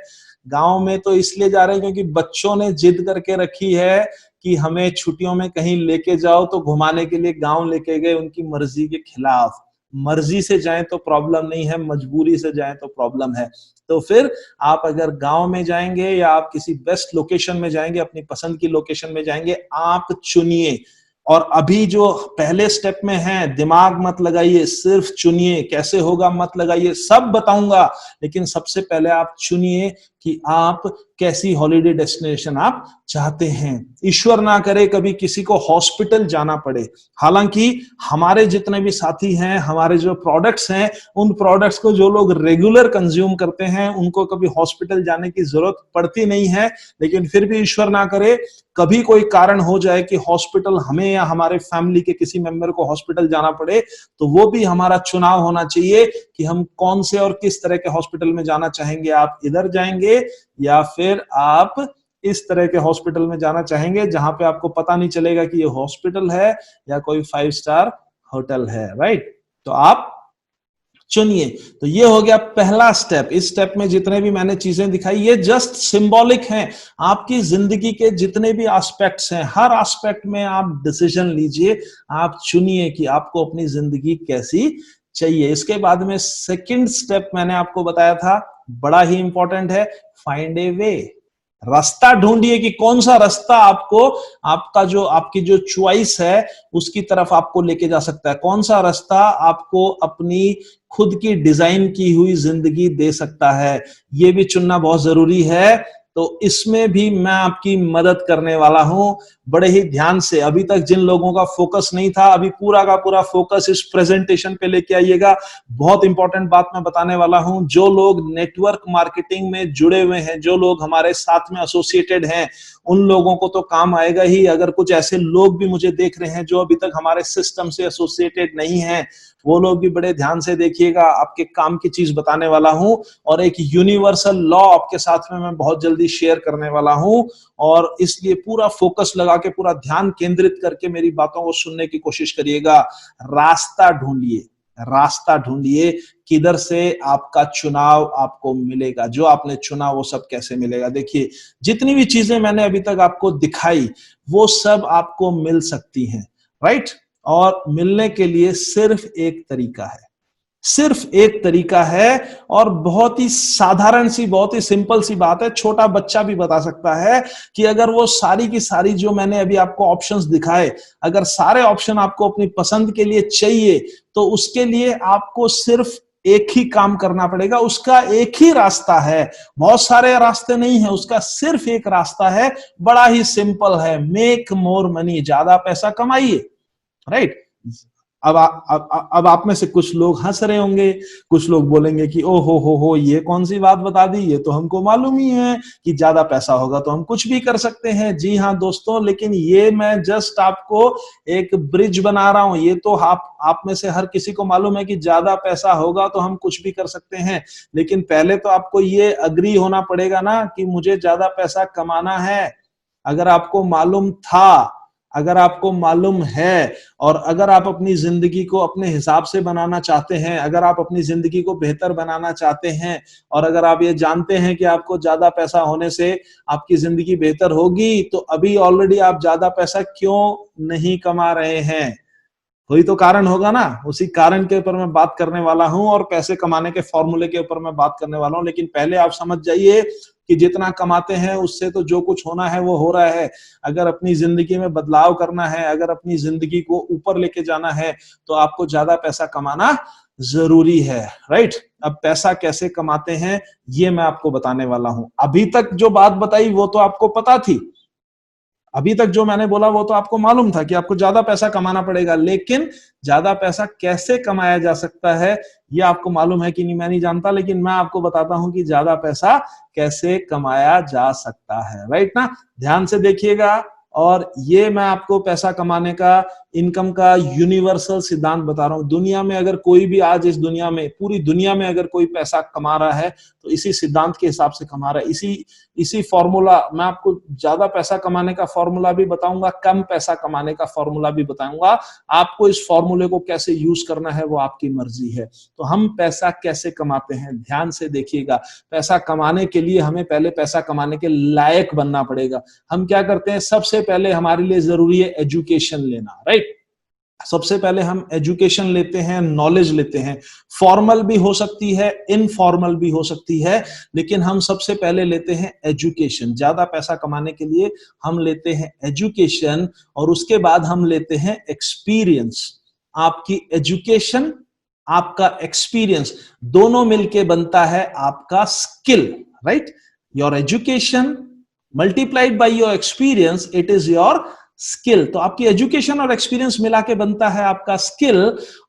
गांव में तो इसलिए जा रहे हैं क्योंकि बच्चों ने जिद करके रखी है कि हमें छुट्टियों में कहीं लेके जाओ, तो घुमाने के लिए गांव लेके गए उनकी मर्जी के खिलाफ। मर्जी से जाएं तो प्रॉब्लम नहीं है, मजबूरी से जाएं तो प्रॉब्लम है। तो फिर आप अगर गांव में जाएंगे या आप किसी बेस्ट लोकेशन में जाएंगे, अपनी पसंद की लोकेशन में जाएंगे, आप चुनिए। और अभी जो पहले स्टेप में है, दिमाग मत लगाइए, सिर्फ चुनिए। कैसे होगा मत लगाइए, सब बताऊंगा, लेकिन सबसे पहले आप चुनिए कि आप कैसी हॉलिडे डेस्टिनेशन आप चाहते हैं। ईश्वर ना करे कभी किसी को हॉस्पिटल जाना पड़े। हालांकि हमारे जितने भी साथी हैं, हमारे जो प्रोडक्ट्स हैं, उन प्रोडक्ट्स को जो लोग रेगुलर कंज्यूम करते हैं उनको कभी हॉस्पिटल जाने की जरूरत पड़ती नहीं है। लेकिन फिर भी ईश्वर ना करे कभी कोई कारण हो जाए कि हॉस्पिटल हमें या हमारे फैमिली के किसी मेंबर को हॉस्पिटल जाना पड़े, तो वो भी हमारा चुनाव होना चाहिए कि हम कौन से और किस तरह के हॉस्पिटल में जाना चाहेंगे। आप इधर जाएंगे या फिर आप इस तरह के हॉस्पिटल में जाना चाहेंगे जहां पे आपको पता नहीं चलेगा कि ये हॉस्पिटल है या कोई 5 स्टार होटल है, राइट। तो आप चुनिए। तो ये हो गया पहला स्टेप। इस स्टेप में जितने भी मैंने चीजें दिखाई ये जस्ट सिंबॉलिक हैं। आपकी जिंदगी के जितने भी एस्पेक्ट्स हैं, हर एस्पेक्ट में आप डिसीजन लीजिए, आप चुनिए कि आपको अपनी जिंदगी कैसी चाहिए। इसके बाद में सेकंड स्टेप मैंने आपको बताया था, बड़ा ही इंपॉर्टेंट है, फाइंड ए वे। रास्ता ढूंढिए कि कौन सा रास्ता आपको आपकी जो चॉइस है उसकी तरफ आपको लेके जा सकता है। कौन सा रास्ता आपको अपनी खुद की डिजाइन की हुई जिंदगी दे सकता है, ये भी चुनना बहुत जरूरी है। तो इसमें भी मैं आपकी मदद करने वाला हूं, बड़े ही ध्यान से। अभी तक जिन लोगों का फोकस नहीं था, अभी पूरा का पूरा फोकस इस प्रेजेंटेशन पे लेके आइएगा। बहुत इंपॉर्टेंट बात मैं बताने वाला हूं। जो लोग नेटवर्क मार्केटिंग में जुड़े हुए हैं, जो लोग हमारे साथ में एसोसिएटेड हैं, उन लोगों को तो काम आएगा ही। अगर कुछ ऐसे लोग भी मुझे देख रहे हैं जो अभी तक हमारे सिस्टम से एसोसिएटेड नहीं है, वो लोग भी बड़े ध्यान से देखिएगा। आपके काम की चीज बताने वाला हूं और एक यूनिवर्सल लॉ आपके साथ में मैं बहुत जल्दी शेयर करने वाला हूं। और इसलिए पूरा फोकस लगा के, पूरा ध्यान केंद्रित करके मेरी बातों को सुनने की कोशिश करिएगा। रास्ता ढूंढिए, रास्ता ढूंढिए, किधर से आपका चुनाव आपको मिलेगा। जो आपने चुना वो सब कैसे मिलेगा। देखिए, जितनी भी चीजें मैंने अभी तक आपको दिखाई वो सब आपको मिल सकती हैं, राइट। और मिलने के लिए सिर्फ एक तरीका है, सिर्फ एक तरीका है। और बहुत ही साधारण सी, बहुत ही सिंपल सी बात है, छोटा बच्चा भी बता सकता है कि अगर वो सारी की सारी जो मैंने अभी आपको ऑप्शंस दिखाए, अगर सारे ऑप्शन आपको अपनी पसंद के लिए चाहिए, तो उसके लिए आपको सिर्फ एक ही काम करना पड़ेगा। उसका एक ही रास्ता है, बहुत सारे रास्ते नहीं है, उसका सिर्फ एक रास्ता है, बड़ा ही सिंपल है। मेक मोर मनी, ज्यादा पैसा कमाइए, राइट। अब आप में से कुछ लोग हंस रहे होंगे, कुछ लोग बोलेंगे कि ओ हो ये कौन सी बात बता दी, ये तो हमको मालूम ही है कि ज्यादा पैसा होगा तो हम कुछ भी कर सकते हैं। जी हाँ दोस्तों, लेकिन ये मैं जस्ट आपको एक ब्रिज बना रहा हूं। ये तो आप में से हर किसी को मालूम है कि ज्यादा पैसा होगा तो हम कुछ भी कर सकते हैं, लेकिन पहले तो आपको ये अग्री होना पड़ेगा ना कि मुझे ज्यादा पैसा कमाना है। अगर आपको मालूम था, अगर आपको मालूम है, और अगर आप अपनी जिंदगी को अपने हिसाब से बनाना चाहते हैं, अगर आप अपनी जिंदगी को बेहतर बनाना चाहते हैं, और अगर आप ये जानते हैं कि आपको ज्यादा पैसा होने से आपकी जिंदगी बेहतर होगी, तो अभी ऑलरेडी आप ज्यादा पैसा क्यों नहीं कमा रहे हैं? कोई तो कारण होगा ना। उसी कारण के ऊपर मैं बात करने वाला हूं और पैसे कमाने के फॉर्मूले के ऊपर मैं बात करने वाला हूं। लेकिन पहले आप समझ जाइए कि जितना कमाते हैं उससे तो जो कुछ होना है वो हो रहा है। अगर अपनी जिंदगी में बदलाव करना है, अगर अपनी जिंदगी को ऊपर लेके जाना है, तो आपको ज्यादा पैसा कमाना जरूरी है, राइट। अब पैसा कैसे कमाते हैं ये मैं आपको बताने वाला हूं। अभी तक जो बात बताई वो तो आपको पता थी, अभी तक जो मैंने बोला वो तो आपको मालूम था कि आपको ज्यादा पैसा कमाना पड़ेगा, लेकिन ज्यादा पैसा कैसे कमाया जा सकता है ये आपको मालूम है कि नहीं मैं नहीं जानता, लेकिन मैं आपको बताता हूं कि ज्यादा पैसा कैसे कमाया जा सकता है, राइट ना। ध्यान से देखिएगा। और ये मैं आपको पैसा कमाने का इनकम का यूनिवर्सल सिद्धांत बता रहा हूं। दुनिया में अगर कोई भी आज इस दुनिया में, पूरी दुनिया में अगर कोई पैसा कमा रहा है तो इसी सिद्धांत के हिसाब से कमा रहा है। इसी फॉर्मूला, मैं आपको ज्यादा पैसा कमाने का फॉर्मूला भी बताऊंगा, कम पैसा कमाने का फॉर्मूला भी बताऊंगा। आपको इस फॉर्मूले को कैसे यूज करना है वो आपकी मर्जी है। तो हम पैसा कैसे कमाते हैं, ध्यान से देखिएगा। पैसा कमाने के लिए हमें पहले पैसा कमाने के लायक बनना पड़ेगा। हम क्या करते हैं, सबसे पहले हमारे लिए जरूरी है एजुकेशन लेना, राइट। सबसे पहले हम एजुकेशन लेते हैं, नॉलेज लेते हैं। फॉर्मल भी हो सकती है, इनफॉर्मल भी हो सकती है, लेकिन हम सबसे पहले लेते हैं एजुकेशन। ज्यादा पैसा कमाने के लिए हम लेते हैं एजुकेशन, और उसके बाद हम लेते हैं एक्सपीरियंस। आपकी एजुकेशन, आपका एक्सपीरियंस दोनों मिलके बनता है आपका skill, right. Your education multiplied by your experience, it is your skill. तो आपकी एजुकेशन और एक्सपीरियंस मिला के बनता है आपका स्किल,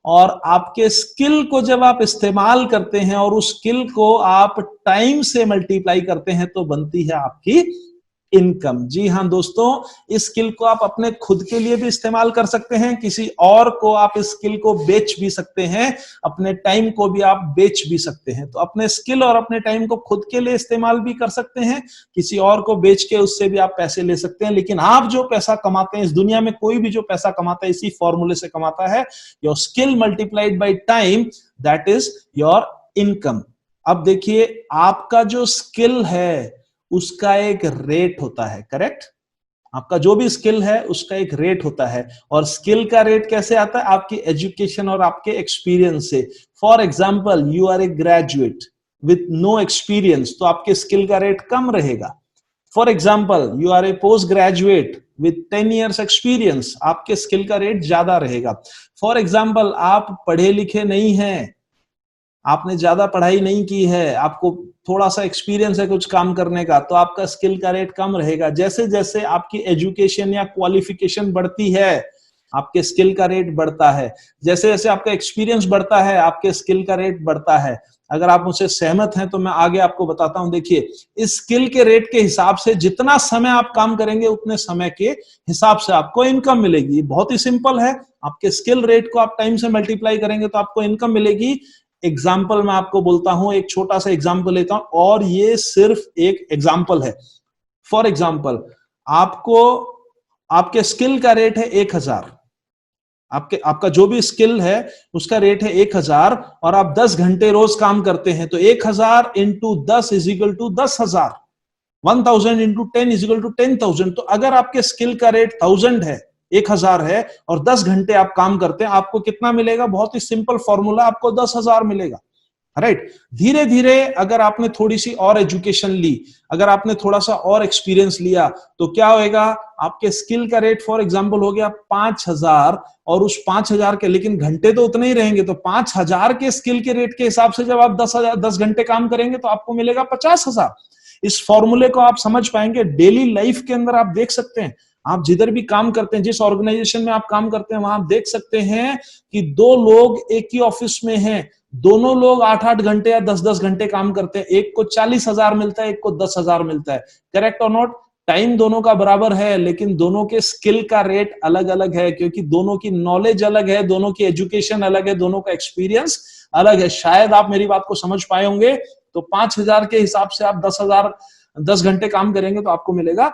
और आपके स्किल को जब आप इस्तेमाल करते हैं और उस स्किल को आप टाइम से मल्टीप्लाई करते हैं तो बनती है आपकी इनकम। जी हां दोस्तों, इस स्किल को आप अपने खुद के लिए भी इस्तेमाल कर सकते हैं, किसी और को आप इस स्किल को बेच भी सकते हैं, अपने टाइम को भी आप बेच भी सकते हैं। तो अपने स्किल और अपने टाइम को खुद के लिए इस्तेमाल भी कर सकते हैं, किसी और को बेच के उससे भी आप पैसे ले सकते हैं। लेकिन आप जो पैसा कमाते हैं, इस दुनिया में कोई भी जो पैसा कमाता है इसी फॉर्मूले से कमाता है, your skill multiplied by time, that is your income. अब देखिए, आपका जो स्किल है उसका एक रेट होता है, करेक्ट। आपका जो भी स्किल है उसका एक रेट होता है, और स्किल का रेट कैसे आता है, आपकी एजुकेशन और आपके एक्सपीरियंस से। For example, you are a graduate with no experience, तो आपके स्किल का रेट कम रहेगा। For example, you are a post graduate with 10 years experience, आपके स्किल का रेट ज्यादा रहेगा। फॉर एग्जाम्पल, आप पढ़े लिखे नहीं हैं, आपने ज्यादा पढ़ाई नहीं की है, आपको थोड़ा सा एक्सपीरियंस है कुछ काम करने का, तो आपका स्किल का रेट कम रहेगा। जैसे जैसे आपकी एजुकेशन या क्वालिफिकेशन बढ़ती है, आपके स्किल का रेट बढ़ता है। जैसे जैसे आपका एक्सपीरियंस बढ़ता है, आपके स्किल का रेट बढ़ता है। अगर आप मुझसे सहमत हैं तो मैं आगे आपको बताता हूं। देखिए, इस स्किल के रेट के हिसाब से जितना समय आप काम करेंगे उतने समय के हिसाब से आपको इनकम मिलेगी। बहुत ही सिंपल है, आपके स्किल रेट को आप टाइम से मल्टीप्लाई करेंगे तो आपको इनकम मिलेगी। एग्जाम्पल मैं आपको बोलता हूं, एक छोटा सा एग्जाम्पल लेता हूं, और ये सिर्फ एक एग्जाम्पल है। फॉर एग्जाम्पल, आपको आपके स्किल का रेट है 1000, आपका जो भी स्किल है उसका रेट है 1000, और आप 10 घंटे रोज काम करते हैं, तो 1000 into 10 is equal to 10,000, 1000 into 10 is equal to 10,000। तो अगर आपके स्किल का रेट 1000 है, 1000 है, और 10 घंटे आप काम करते हैं, आपको कितना मिलेगा? बहुत ही सिंपल फॉर्मूला, आपको 10,000 मिलेगा, राइट। धीरे धीरे अगर आपने थोड़ी सी और एजुकेशन ली, अगर आपने थोड़ा सा और एक्सपीरियंस लिया, तो क्या होएगा? आपके स्किल का रेट फॉर एग्जांपल हो गया 5000, और उस 5000 के, लेकिन घंटे तो उतने ही रहेंगे, तो 5000 के स्किल के रेट के हिसाब से जब आप 10 घंटे काम करेंगे तो आपको मिलेगा 50,000। इस फॉर्मूले को आप समझ पाएंगे, डेली लाइफ के अंदर आप देख सकते हैं। आप जिधर भी काम करते हैं, जिस ऑर्गेनाइजेशन में आप काम करते हैं, वहां आप देख सकते हैं कि 2 लोग एक ही ऑफिस में हैं, दोनों लोग 8-8 घंटे या 10-10 घंटे काम करते हैं, एक को 40,000 मिलता है, एक को 10,000 मिलता है, करेक्ट और नॉट? टाइम दोनों का बराबर है, लेकिन दोनों के स्किल का रेट अलग अलग है, क्योंकि दोनों की नॉलेज अलग है, दोनों की एजुकेशन अलग है, दोनों का एक्सपीरियंस अलग है। शायद आप मेरी बात को समझ पाए होंगे। तो 5000 के हिसाब से आप 10 घंटे काम करेंगे तो आपको मिलेगा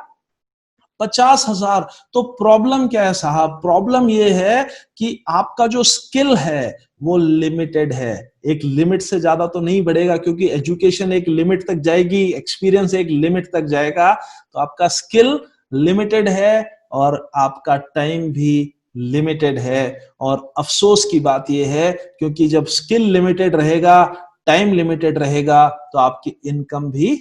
50,000। तो प्रॉब्लम क्या है साहब? प्रॉब्लम यह है कि आपका जो स्किल है वो लिमिटेड है, एक लिमिट से ज्यादा तो नहीं बढ़ेगा, क्योंकि एजुकेशन एक लिमिट तक जाएगी, एक्सपीरियंस एक लिमिट तक जाएगा। तो आपका स्किल लिमिटेड है और आपका टाइम भी लिमिटेड है। और अफसोस की बात यह है, क्योंकि जब स्किल लिमिटेड रहेगा, टाइम लिमिटेड रहेगा, तो आपकी इनकम भी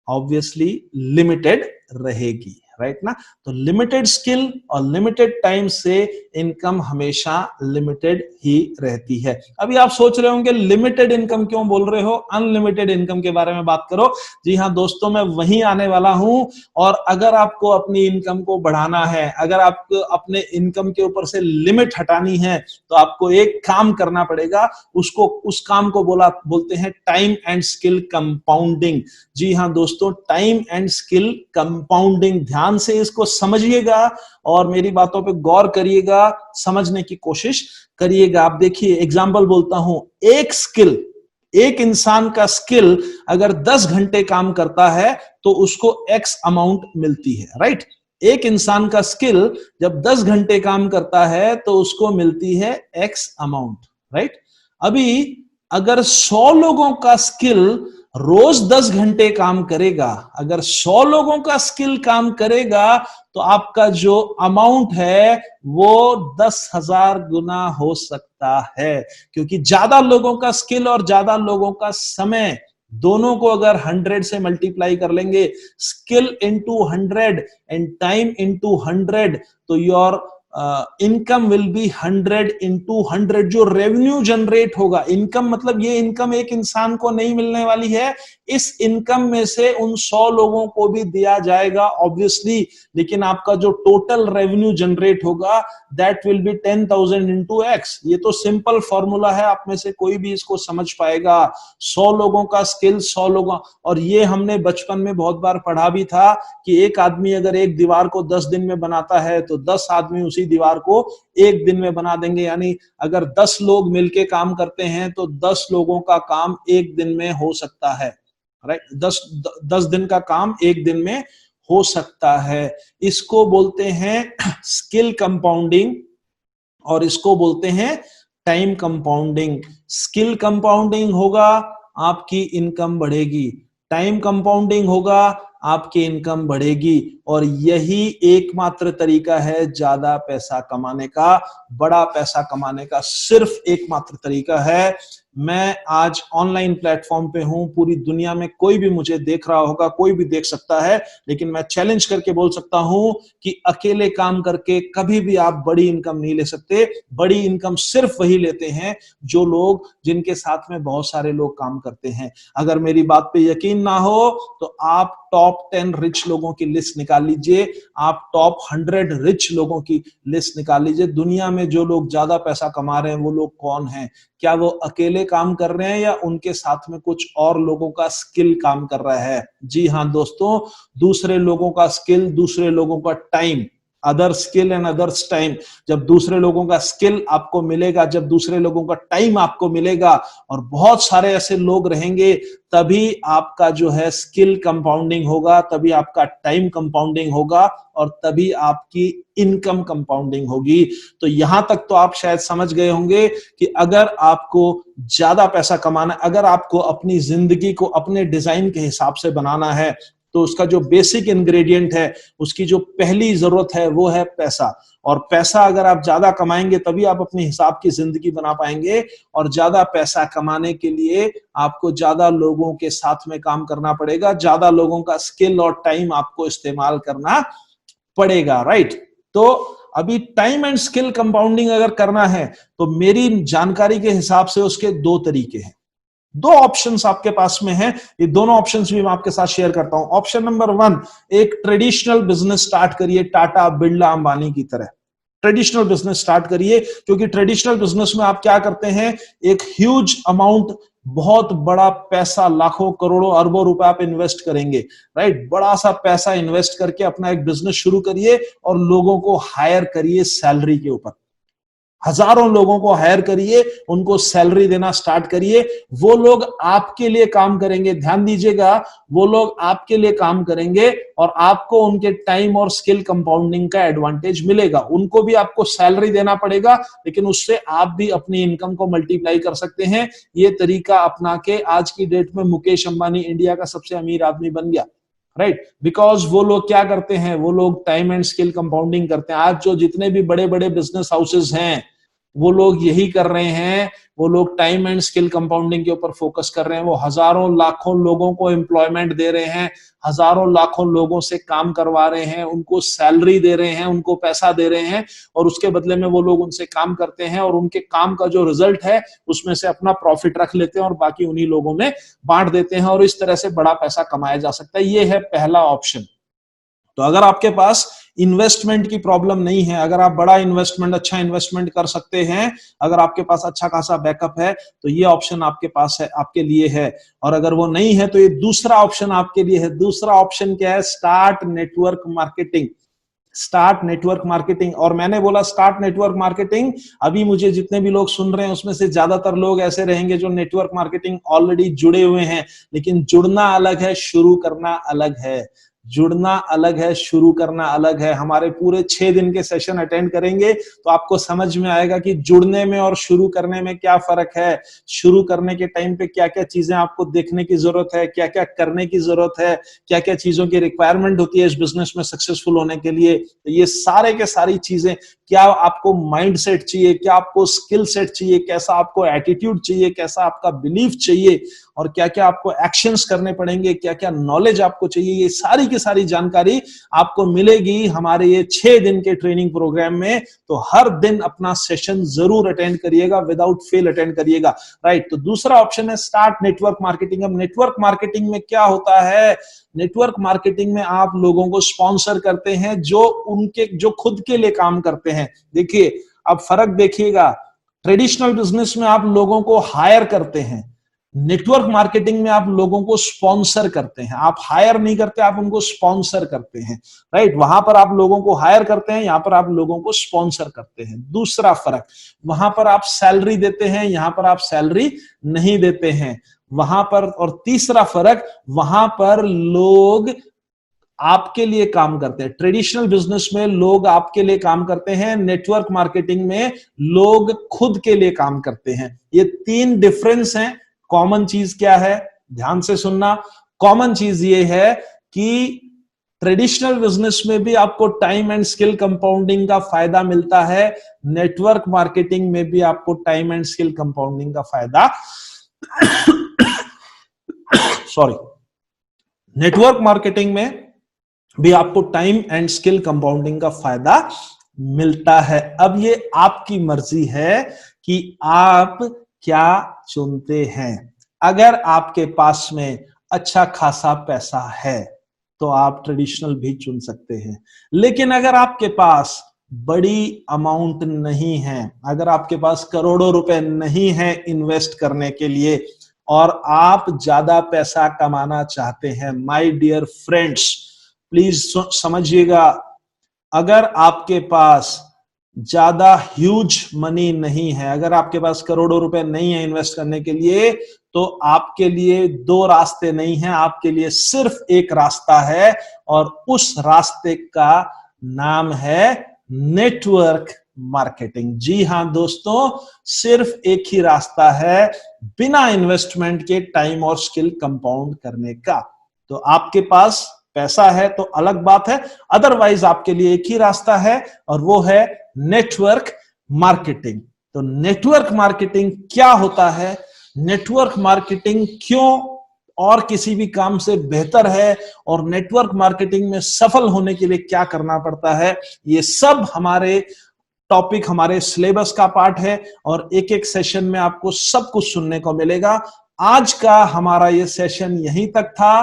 ऑब्वियसली लिमिटेड रहेगी, राइट ना? तो लिमिटेड स्किल और लिमिटेड टाइम से इनकम हमेशा लिमिटेड ही रहती है। अभी आप सोच रहे होंगे लिमिटेड इनकम क्यों बोल रहे हो, अनलिमिटेड इनकम के बारे में बात करो। जी हां दोस्तों, मैं वहीं आने वाला हूं। और अगर आपको अपनी इनकम को बढ़ाना है, अगर आपको अपने इनकम के ऊपर से लिमिट हटानी है, तो आपको एक काम करना पड़ेगा। उस काम को बोलते हैं टाइम एंड स्किल कंपाउंडिंग। जी हां दोस्तों, टाइम एंड स्किल कंपाउंडिंग। ध्यान ध्यान से इसको समझिएगा और मेरी बातों पे गौर करिएगा, समझने की कोशिश करिएगा। आप देखिए, एग्जाम्पल बोलता हूं, एक इंसान का स्किल अगर 10 घंटे काम करता है तो उसको एक्स अमाउंट मिलती है, राइट। एक इंसान का स्किल जब 10 घंटे काम करता है तो उसको मिलती है एक्स अमाउंट, राइट। अभी अगर 100 लोगों का स्किल रोज 10 घंटे काम करेगा, अगर 100 लोगों का स्किल काम करेगा तो आपका जो अमाउंट है वो 10,000 गुना हो सकता है, क्योंकि ज्यादा लोगों का स्किल और ज्यादा लोगों का समय दोनों को अगर 100 से मल्टीप्लाई कर लेंगे, skill into 100 and time into 100, तो your income will be 100 into 100। जो रेवेन्यू जनरेट होगा, इनकम मतलब ये इनकम एक इंसान को नहीं मिलने वाली है, इस इनकम में से उन 100 लोगों को भी दिया जाएगा ऑब्वियसली, लेकिन आपका जो टोटल रेवेन्यू जनरेट होगा that will be 10,000 into x. ये तो सिंपल फॉर्मूला है, आप में से कोई भी इसको समझ पाएगा। 100 लोगों का स्किल 100 लोगों, और ये हमने बचपन में बहुत बार पढ़ा भी था कि एक आदमी अगर एक दीवार को 10 दिन में बनाता है तो 10 आदमी उसी दीवार को एक दिन में बना देंगे। यानी अगर 10 लोग मिलके काम करते हैं तो 10 लोगों का काम एक दिन में हो सकता है, राइट। 10 दिन का काम एक दिन में हो सकता है। इसको बोलते हैं स्किल कंपाउंडिंग और इसको बोलते हैं टाइम कंपाउंडिंग। स्किल कंपाउंडिंग होगा, आपकी इनकम बढ़ेगी, टाइम कंपाउंडिंग होगा, आपकी इनकम बढ़ेगी, और यही एकमात्र तरीका है ज्यादा पैसा कमाने का, बड़ा पैसा कमाने का। सिर्फ एकमात्र तरीका है। मैं आज ऑनलाइन प्लेटफॉर्म पे हूं, पूरी दुनिया में कोई भी मुझे देख रहा होगा, कोई भी देख सकता है, लेकिन मैं चैलेंज करके बोल सकता हूं कि अकेले काम करके कभी भी आप बड़ी इनकम नहीं ले सकते। बड़ी इनकम सिर्फ वही लेते हैं जो लोग, जिनके साथ में बहुत सारे लोग काम करते हैं। अगर मेरी बात पे यकीन ना हो तो आप टॉप 10 रिच लोगों की लिस्ट निकाल लीजिए, आप टॉप 100 रिच लोगों की लिस्ट निकाल लीजिए। दुनिया में जो लोग ज्यादा पैसा कमा रहे हैं वो लोग कौन हैं? क्या वो अकेले काम कर रहे हैं या उनके साथ में कुछ और लोगों का स्किल काम कर रहा है? जी हाँ दोस्तों, दूसरे लोगों का स्किल, दूसरे लोगों का time, other skill and others time. जब दूसरे लोगों का स्किल आपको मिलेगा, जब दूसरे लोगों का टाइम आपको मिलेगा और बहुत सारे ऐसे लोग रहेंगे, तभी आपका जो है स्किल कंपाउंडिंग होगा, तभी आपका टाइम कंपाउंडिंग होगा और तभी आपकी इनकम कंपाउंडिंग होगी। तो यहां तक तो आप शायद समझ गए होंगे कि अगर आपको ज्यादा पैसा कमाना, अगर आपको अपनी जिंदगी को अपने डिजाइन के हिसाब से बनाना है, तो उसका जो बेसिक इंग्रेडिएंट है, उसकी जो पहली जरूरत है वो है पैसा। और पैसा अगर आप ज्यादा कमाएंगे तभी आप अपने हिसाब की जिंदगी बना पाएंगे, और ज्यादा पैसा कमाने के लिए आपको ज्यादा लोगों के साथ में काम करना पड़ेगा, ज्यादा लोगों का स्किल और टाइम आपको इस्तेमाल करना पड़ेगा, राइट। तो अभी टाइम एंड स्किल कंपाउंडिंग अगर करना है तो मेरी जानकारी के हिसाब से उसके दो तरीके हैं, दो ऑप्शंस आपके पास में हैं। ये दोनों ऑप्शंस भी मैं आपके साथ शेयर करता हूं। ऑप्शन नंबर 1, एक ट्रेडिशनल बिजनेस स्टार्ट करिए, टाटा, बिरला, अंबानी की तरह ट्रेडिशनल बिजनेस स्टार्ट करिए। क्योंकि ट्रेडिशनल बिजनेस में आप क्या करते हैं, एक ह्यूज अमाउंट, बहुत बड़ा पैसा, लाखों करोड़ों अरबों रुपए आप इन्वेस्ट करेंगे, राइट। बड़ा सा पैसा इन्वेस्ट करके अपना एक बिजनेस शुरू करिए और लोगों को हायर करिए सैलरी के ऊपर। हजारों लोगों को हायर करिए, उनको सैलरी देना स्टार्ट करिए। वो लोग आपके लिए काम करेंगे, ध्यान दीजिएगा, वो लोग आपके लिए काम करेंगे और आपको उनके टाइम और स्किल कंपाउंडिंग का एडवांटेज मिलेगा। उनको भी आपको सैलरी देना पड़ेगा, लेकिन उससे आप भी अपनी इनकम को मल्टीप्लाई कर सकते हैं। ये तरीका अपना के आज की डेट में मुकेश अंबानी इंडिया का सबसे अमीर आदमी बन गया, राइट। बिकॉज वो लोग क्या करते हैं, वो लोग टाइम एंड स्किल कंपाउंडिंग करते हैं। आज जो जितने भी बड़े बड़े बिजनेस हाउसेस हैं वो लोग यही कर रहे हैं, वो लोग टाइम एंड स्किल कंपाउंडिंग के ऊपर फोकस कर रहे हैं। वो हजारों लाखों लोगों को एम्प्लॉयमेंट दे रहे हैं, हजारों लाखों लोगों से काम करवा रहे हैं, उनको सैलरी दे रहे हैं, उनको पैसा दे रहे हैं, और उसके बदले में वो लोग उनसे काम करते हैं और उनके काम का जो रिजल्ट है उसमें से अपना प्रॉफिट रख लेते हैं और बाकी उन्हीं लोगों में बांट देते हैं, और इस तरह से बड़ा पैसा कमाया जा सकता है। ये है पहला ऑप्शन। तो अगर आपके पास इन्वेस्टमेंट की प्रॉब्लम नहीं है। अगर आप बड़ा इन्वेस्टमेंट, अच्छा इन्वेस्टमेंट कर सकते हैं, अगर आपके पास अच्छा खासा बैकअप है, तो ये ऑप्शन आपके पास है, आपके लिए है। और अगर वो नहीं है तो ये दूसरा ऑप्शन आपके लिए है। दूसरा ऑप्शन क्या है? Start network marketing. Start network marketing. और मैंने बोला स्टार्ट नेटवर्क मार्केटिंग, अभी मुझे जितने भी लोग सुन रहे हैं उसमें से ज्यादातर लोग ऐसे रहेंगे जो नेटवर्क मार्केटिंग ऑलरेडी जुड़े हुए हैं। लेकिन जुड़ना अलग है, शुरू करना अलग है। जुड़ना अलग है, शुरू करना अलग है। हमारे पूरे 6 दिन के सेशन अटेंड करेंगे तो आपको समझ में आएगा कि जुड़ने में और शुरू करने में क्या फर्क है। शुरू करने के टाइम पे क्या क्या चीजें आपको देखने की जरूरत है, क्या क्या करने की जरूरत है, क्या क्या चीजों की रिक्वायरमेंट होती है इस बिजनेस में सक्सेसफुल होने के लिए। तो ये सारे के सारी चीजें, क्या आपको माइंड सेट चाहिए, क्या आपको स्किल सेट चाहिए, कैसा आपको एटीट्यूड चाहिए, कैसा आपका बिलीफ चाहिए, और क्या क्या आपको एक्शंस करने पड़ेंगे, क्या क्या नॉलेज आपको चाहिए, ये सारी की सारी जानकारी आपको मिलेगी हमारे ये 6 दिन के ट्रेनिंग प्रोग्राम में। तो हर दिन अपना सेशन जरूर अटेंड करिएगा, विदाउट फेल अटेंड करिएगा। राइट, तो दूसरा ऑप्शन है स्टार्ट नेटवर्क मार्केटिंग। अब नेटवर्क मार्केटिंग में क्या होता है? नेटवर्क मार्केटिंग में आप लोगों को स्पॉन्सर करते हैं जो खुद के लिए काम करते हैं। देखिए, अब फर्क देखिएगा, ट्रेडिशनल बिजनेस में आप लोगों को हायर करते हैं, नेटवर्क मार्केटिंग में आप लोगों को स्पॉन्सर करते हैं। आप हायर नहीं करते, आप उनको स्पॉन्सर करते हैं। राइट, वहां पर आप लोगों को हायर करते हैं, यहां पर आप लोगों को स्पॉन्सर करते हैं। दूसरा फर्क, वहां पर आप सैलरी देते हैं, यहां पर आप सैलरी नहीं देते हैं वहां पर। और तीसरा फर्क, वहां पर लोग आपके लिए काम करते हैं। ट्रेडिशनल बिजनेस में लोग आपके लिए काम करते हैं, नेटवर्क मार्केटिंग में लोग खुद के लिए काम करते हैं। ये 3 डिफरेंस हैं। कॉमन चीज क्या है? ध्यान से सुनना। कॉमन चीज ये है कि ट्रेडिशनल बिजनेस में भी आपको टाइम एंड स्किल कंपाउंडिंग का फायदा मिलता है, नेटवर्क मार्केटिंग में भी आपको टाइम एंड स्किल कंपाउंडिंग का फायदा सॉरी, नेटवर्क मार्केटिंग में भी आपको टाइम एंड स्किल कंपाउंडिंग का फायदा मिलता है। अब ये आपकी मर्जी है कि आप क्या चुनते हैं। अगर आपके पास में अच्छा खासा पैसा है तो आप ट्रेडिशनल भी चुन सकते हैं। लेकिन अगर आपके पास बड़ी अमाउंट नहीं है, अगर आपके पास करोड़ों रुपए नहीं है इन्वेस्ट करने के लिए, और आप ज्यादा पैसा कमाना चाहते हैं, माय डियर फ्रेंड्स प्लीज समझिएगा, अगर आपके पास ज्यादा ह्यूज मनी नहीं है, अगर आपके पास करोड़ों रुपए नहीं है इन्वेस्ट करने के लिए, तो आपके लिए 2 रास्ते नहीं हैं, आपके लिए सिर्फ एक रास्ता है, और उस रास्ते का नाम है नेटवर्क मार्केटिंग। जी हां दोस्तों, सिर्फ एक ही रास्ता है बिना इन्वेस्टमेंट के टाइम और स्किल कंपाउंड करने का। तो आपके पास पैसा है तो अलग बात है, अदरवाइज आपके लिए एक ही रास्ता है, और वो है नेटवर्क मार्केटिंग। तो नेटवर्क मार्केटिंग क्या होता है, नेटवर्क मार्केटिंग क्यों और किसी भी काम से बेहतर है, और नेटवर्क मार्केटिंग में सफल होने के लिए क्या करना पड़ता है, ये सब हमारे टॉपिक, हमारे सिलेबस का पार्ट है, और एक एक सेशन में आपको सब कुछ सुनने को मिलेगा। आज का हमारा ये सेशन यहीं तक था।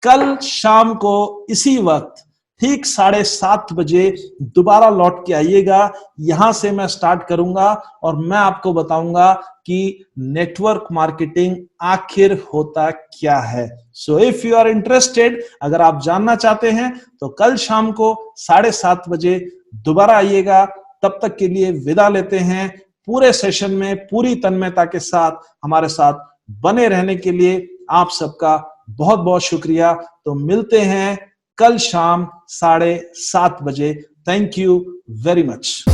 कल शाम को इसी वक्त ठीक 7:30 बजे दोबारा लौट के आइएगा। यहां से मैं स्टार्ट करूंगा और मैं आपको बताऊंगा कि नेटवर्क मार्केटिंग आखिर होता क्या है। So if you are interested, अगर आप जानना चाहते हैं तो कल शाम को 7:30 बजे दोबारा आइएगा। तब तक के लिए विदा लेते हैं। पूरे सेशन में पूरी तन्मयता के साथ हमारे साथ बने रहने के लिए आप सबका बहुत बहुत शुक्रिया। तो मिलते हैं कल शाम 7:30 बजे। Thank you very much.